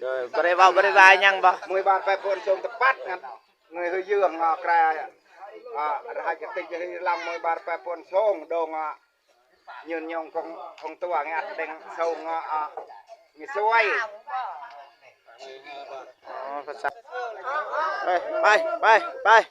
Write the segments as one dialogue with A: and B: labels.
A: rồi bơi vai nhăng bao
B: មួយបាទបែបខ្លួនសូមតប៉ាត់ងាត់ងើយយឿងក្រែហើយកតិចឡំមួយបាទបែបខ្លួនសូងដងញឿនញងក្នុងតួងាត់ដេងសូងងាសួយ
A: bay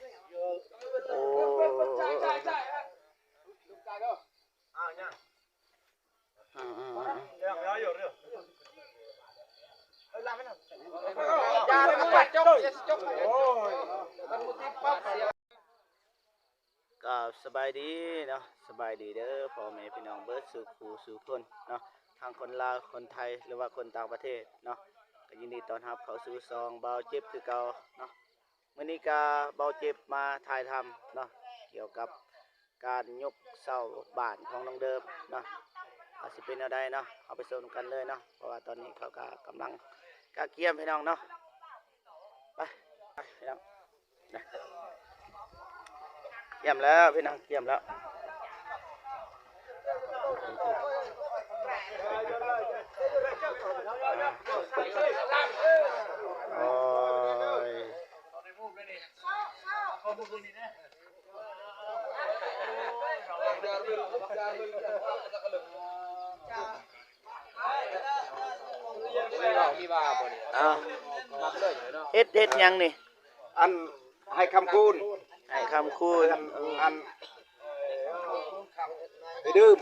A: สบายดีเนาะสบายดีเด้อพ่อแม่พี่น้องเบิร์ดสู่คู่สู่คนเนาะทางคนลาวคนไทยหรือว่าคนต่างประเทศเนาะก็ยินดีต้อนรับเข้าสู่ซองเบาเจ็บคือเก่าเนาะมื้อนี้ก็เบาเจ็บมาถ่ายทำเนาะเกี่ยวกับการยกเสาบ้านของน้องเดิมเนาะอาจจะเป็นอะไรเนาะเอาไปชมกันเลยเนาะเพราะว่าตอนนี้เขาก็กำลังกะเกียมพี่น้องเนาะไปพี่น้องเยี่ยมแล้วพี่น้องเยี่ยมแล้วโอ้ยเอ็ดยังนี่
B: อันให้คำคูณอันไปดื่ม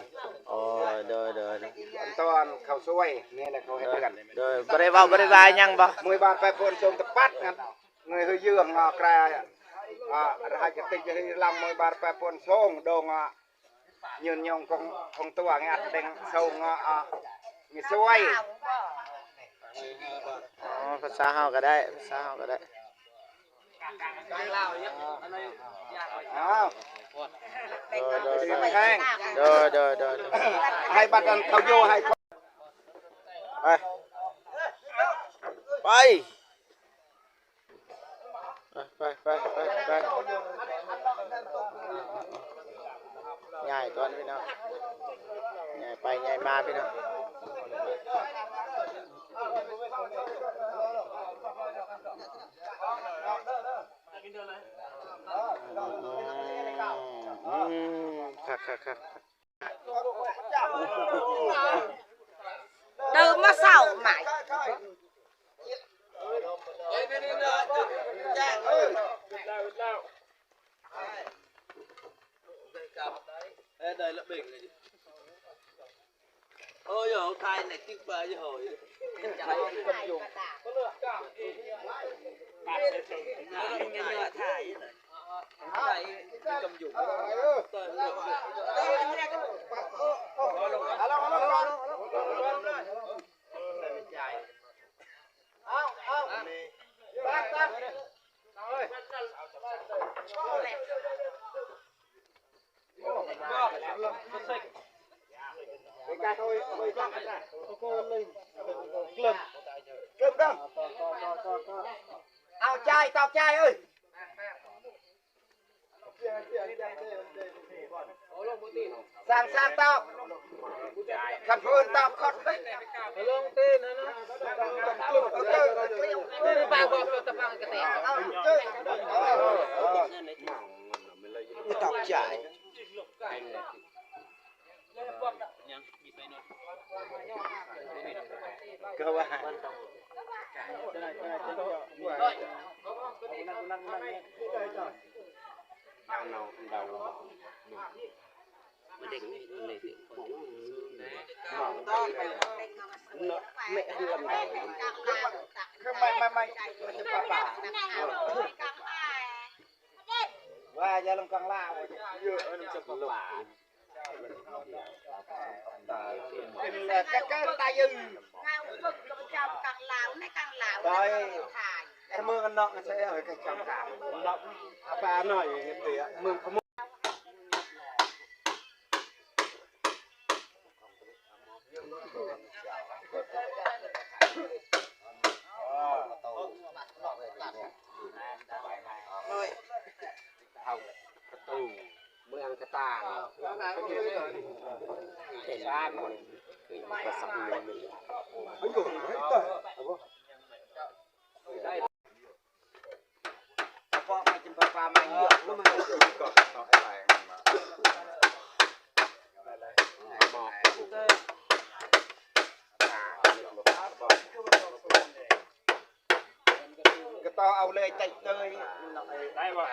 A: อ๋อเด้อ
B: อันตอนเขาช่วยนี่แหละเขาให้เพื่อน
A: เด้อบริวารยังบ่
B: มวยบาดไปพลชมตะปัดงัดเงยเยื่องแกรให้กติจลำมวยบาดไปพลส่งดงยืนยงของตัวงัดเด้งส่งมีช่วย
A: อ๋อภาษาเฮาก็ได้
B: อ้าว
A: โด
B: ให้บัตรเขาโยให้
A: ไปง่ายก่อนพี่น้องง่ายไปง่ายมาพี่น้องครับ
C: เดิมมาเศร้าใหม่
D: đây là bình này ôi giờ thay này tiếc bà chứ hồi cầm dụng
B: cái thôi cô lên lượm đâu ao chai tao chai ơi sang tao khăn phun tao khót
D: lông tên nó tên ba bò tập bằng cái
B: tẹt tao chai cơ bản mẹ lầm mày và giờ làm càng lao cái tay dư rồi em mưa ăn nọ sẽ ở cái trong cả nọ ba nói thì mưa không mới ăn cái tà cái ra mà cái sẵn mình ấy còn hết rồi ต่อเอาเลยใจเตย
E: ได้ป่ะ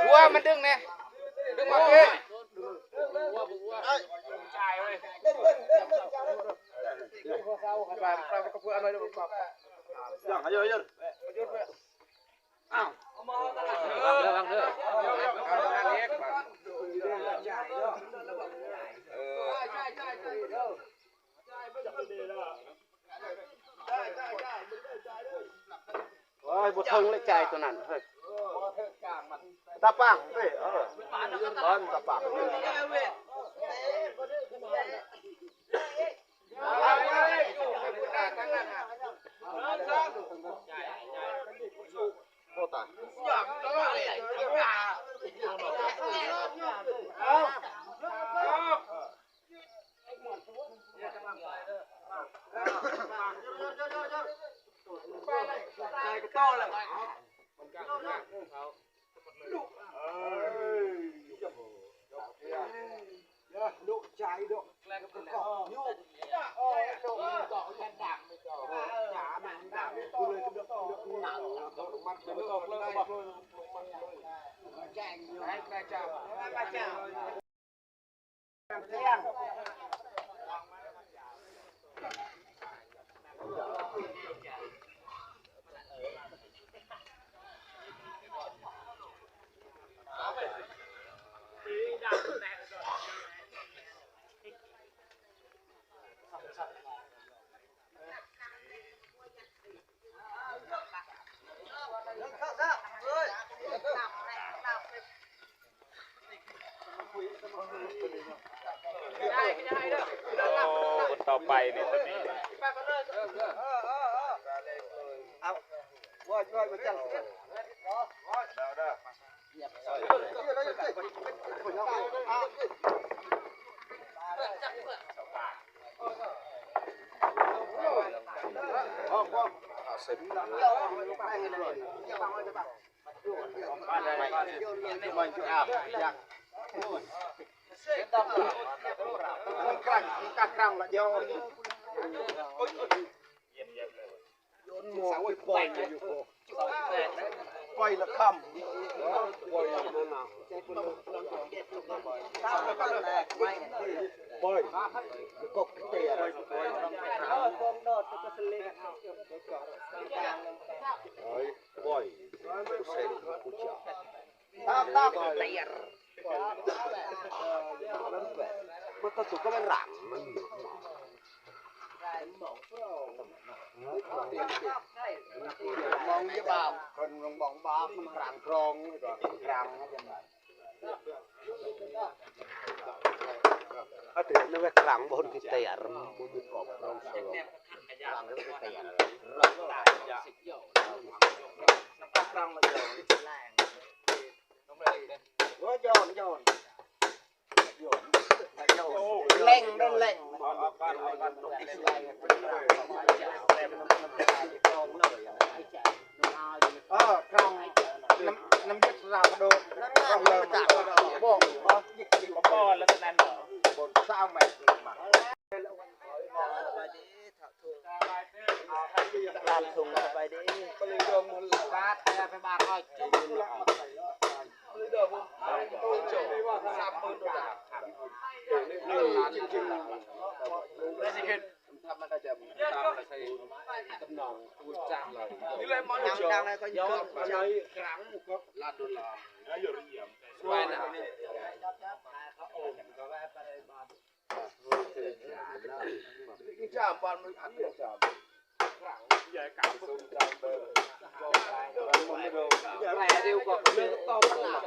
B: หัวมันดึงเนี่ยดึงมาเองโอ้ยบุทึงเลยใจตัวนั้นเฮ้ยตาปังเฮ้ยบ้านตาปังโอ้ตายต่อไปเนี่ยจะมีเอาว่าไปจังครั้งละโยนหมวกไว้ปล่อยอยู่ปล่อยละคำปล่อยนั่นน่ะปล่อยกบเตะกองโดดก็สลิงปล่อยเสร็จกูจะตามเตะมันก็สุกก็ไม่หลังมันมองยี่บ่าวคนลงบองบ้ามันกลางครองก่อนกลางถ้าถึงนั่นก็กลางบนที่เตะรำบนที่กบลงเสือกลางแล้วก็เตะรักตายน้ำตาครองมาเลยว่าโยนเล่งได้เล่งครองน้ำยึดราบโดครองเลยจากบ่งยิกยิกบ่อนแล้วนั่นบ่นเศร้าแม่มาลานทุ่งไปดิไปเลยโดนมูลบาทไปบ้านร้อยจุดละไปเลยโดนมูลตู้โจ30,000
C: nhắm đang này có
D: gió
C: nhớ
D: mà nói kháng một góc là đồn là quay nè cái chả bàn mới ăn được chả này đều có cái to là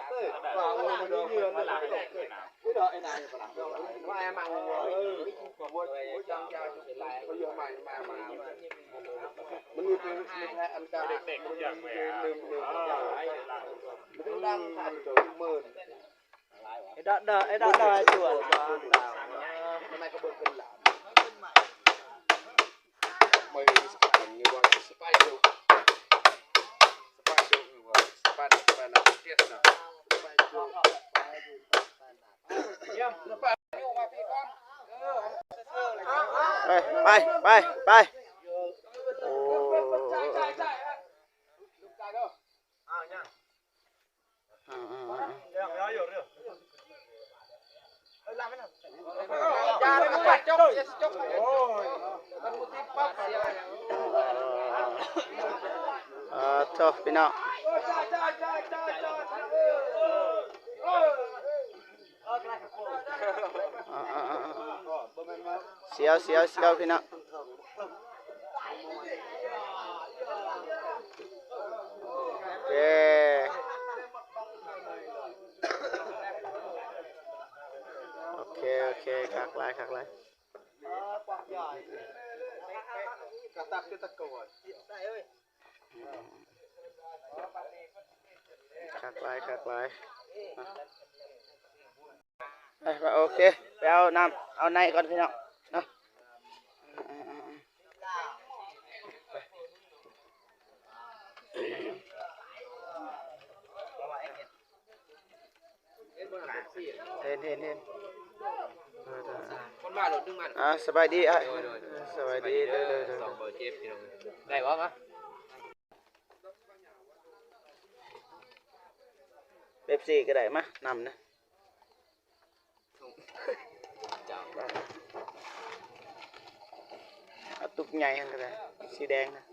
D: vào mình đi nhiều nó là cái đợi này nó em ăn còn mua trang gia bây giờ mày mà mình như thế mình hay ăn cá mình đang thành rồi mờn
A: đó chuột
D: này có bơm cân làm
B: mày như vậy spider như vậy spider là tiết nào
A: bay thôiพี่น้องเสียวพี่น้องโอเคคักไล่คักไล่โอเคไปเอาน้ำเอาในก่อนพี่น้องเนาะเห็น
D: คนบ้าหลุดดึงมัน
A: สบายดีสบายดีเด้อ
D: สองเบอร์เจ็บพี่น้องได้บ่มะ
A: เป๊ปซี่ก็ได้มะนำนะเอาตุกใหญ่ก็ได้สีแดงนะ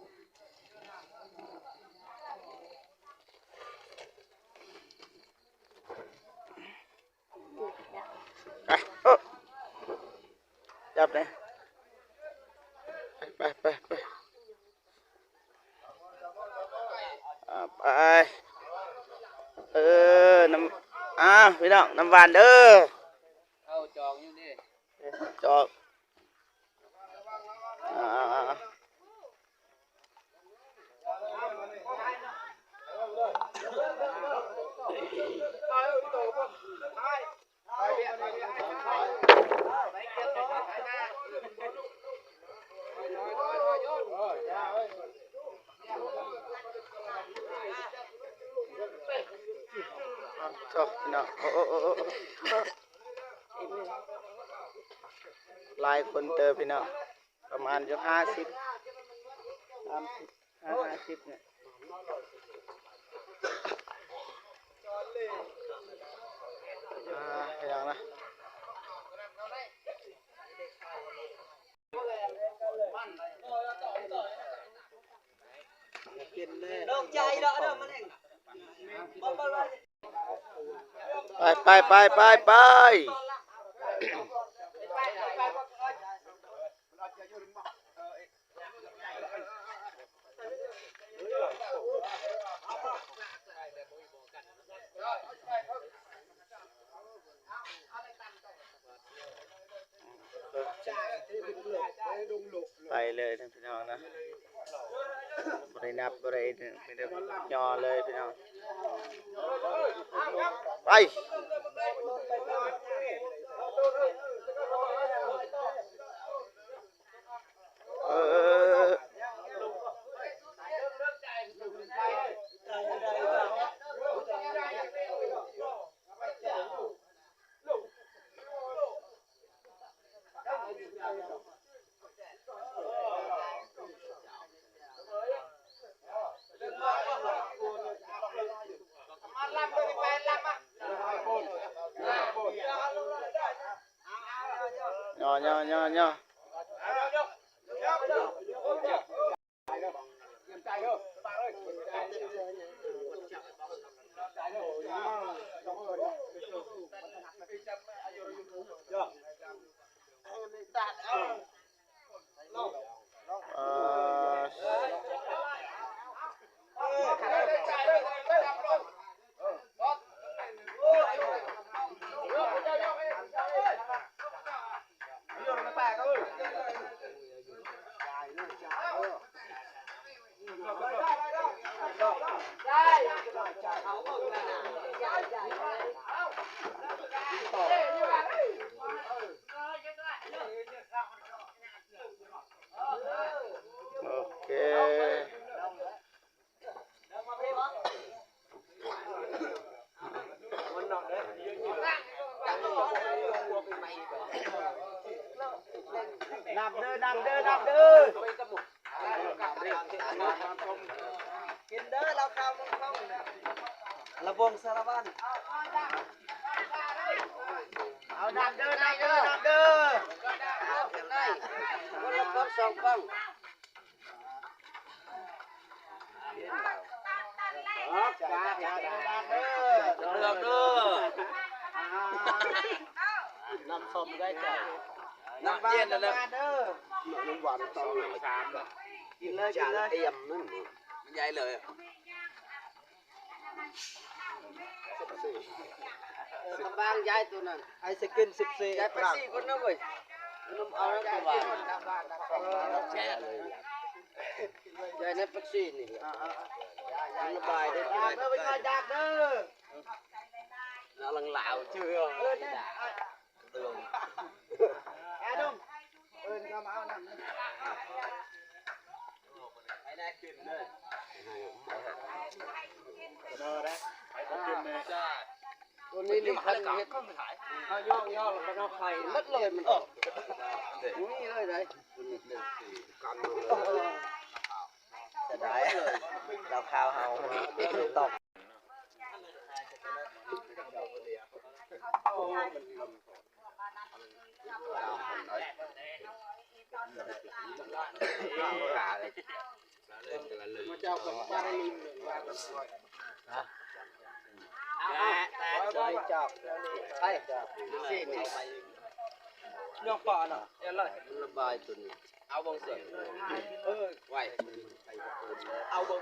A: จับเลยไปไปน้ำพี่น้องน้ำหวานเด้อ
D: เอาจองอยู่นี่
A: จอกจอกพี่น้องลายคนเตอพี่น้องประมาณจะ50 เนี่ยพี่น้องนะ
C: ดอกใจดอกเด้อมันเอง
A: ไปเลยนะพี่น้องนะบรินับบริไม่ได้ย่อเลยพี่น้องไปย่อ นับเด้อนับเด้อนับเด้อกินเด้อเราข้าวมึงเข้าระวงสารวัตรเอานับเด้อนับเด้อนับเด้อเอาเพียงได้คนละกดสองกล้องจ้าจ้านับเด้อเลือกเด้อนำส้มได้ใจน้ำเย็นนะเด้อน้ำหวานต้องสามกินเลยกินเลยเตรียมนั่นมันใหญ่เลยกำบางย้ายตัวนั้นไอ้สกิน14ย้ายไป4คนนะเว้ยน้ำเอาแล้วตัวย้ายในปักซี่นี่ระบายได้เด้อไปย้ายดักเด้อเราลังเหลาเชื่อแอดุมก็มาเอาน้ำไปได้ขึ้นเลยเด้อนะไปขึ้นเลยจ้าตัวนี้นี่คันเฮ็ดเขาย่อแล้วมันเอาไข่มัดเลยมันออกนี่เลยได้จะได้เราข้าวเฮาตกมาเจ้ากับป้าได้ลืมแต่จับไปสี่นี่ย่องป่าน่ะเอ็นเลยระบายตัวนี้เอาบงเสียงไหวเอาบง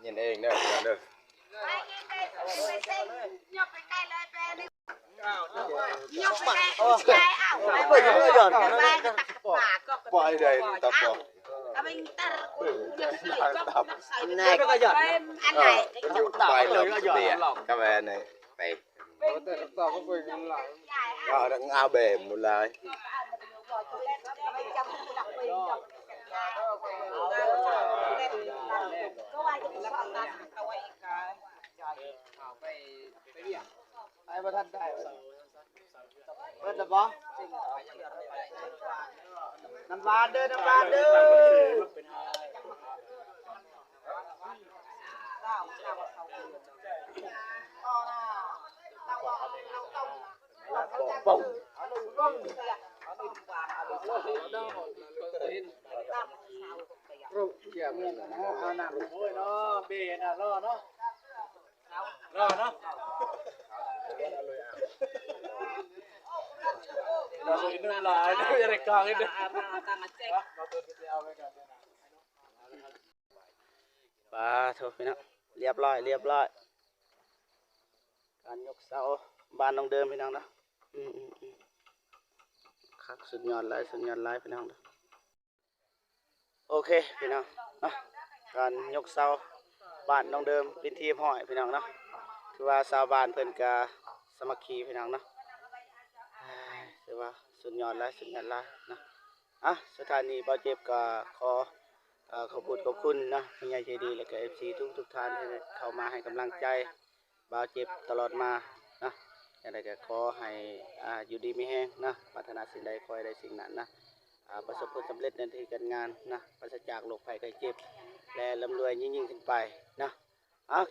D: nhìn eng đó được
C: ยกไปใกล้เลยแปรนี่ยกไปใกล้เอาไปเปิดเลยก่อนไปตักปากก็
D: quay đây tập rồi
C: เอาไปตัดเดี๋ยวสิก็ใส่ในก็หยอดอันไหนก็จะต่อ
D: quay lồng tỉa các bạn này này
B: tao có về nhìn lại
D: nó đang ao bể một lời
C: ก็ว่าจะสอนตัดเอาไว้อีกค่ะ
A: ไอ้ประทันได้เปิดแล้วบ่น้ำบานเด้อน้ำบานเด้อปุ่งรูปเกี่ยวกับเอาหนังโอ้ยเนาะเบน่ะรอเนาะรอเนาะเราไปนู่นหลายนะอย่าได้กลางเลยนะปลาโทษพี่นะเรียบร้อยการยกเสาบ้านน้องเดิมพี่น้องนะคักสุดยอดไล่พี่น้องนะโอเคพี่น้องนะการยกเสาบ้านน้องเดิมเป็นทีมห้อยพี่น้องนะคือว่าชาวบ้านเพิ่นกาสมัคคีพี่น้องนะคือว่าสุดยอดไล่นะสถานีบ่อเจ็บก็ขอบคุณนะผู้ใหญ่ใจดีและก็ FC ทุกท่านที่เข้ามาให้กำลังใจบ่าวเจ็บตลอดมานะอย่างไรก็ขอให้อยู่ดีมีแห้งนะปรารถนาสิ่งใดขอให้ได้สิ่งนั้นนะประสบผลสำเร็จในที่การงานนะปราศจากโรคภัยไข้เจ็บและร่ำรวยยิ่งขึ้นไปนะ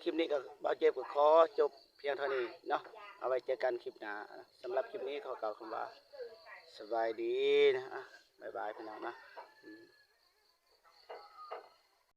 A: คลิปนี้ก็บ่าวเจ็บก็ขอจบเพียงเท่านี้เนาะเอาไว้เจอกันคลิปหน้าสำหรับคลิปนี้ขอกล่าวคำว่าสบายดีนะบ๊ายบายพี่น้องนะ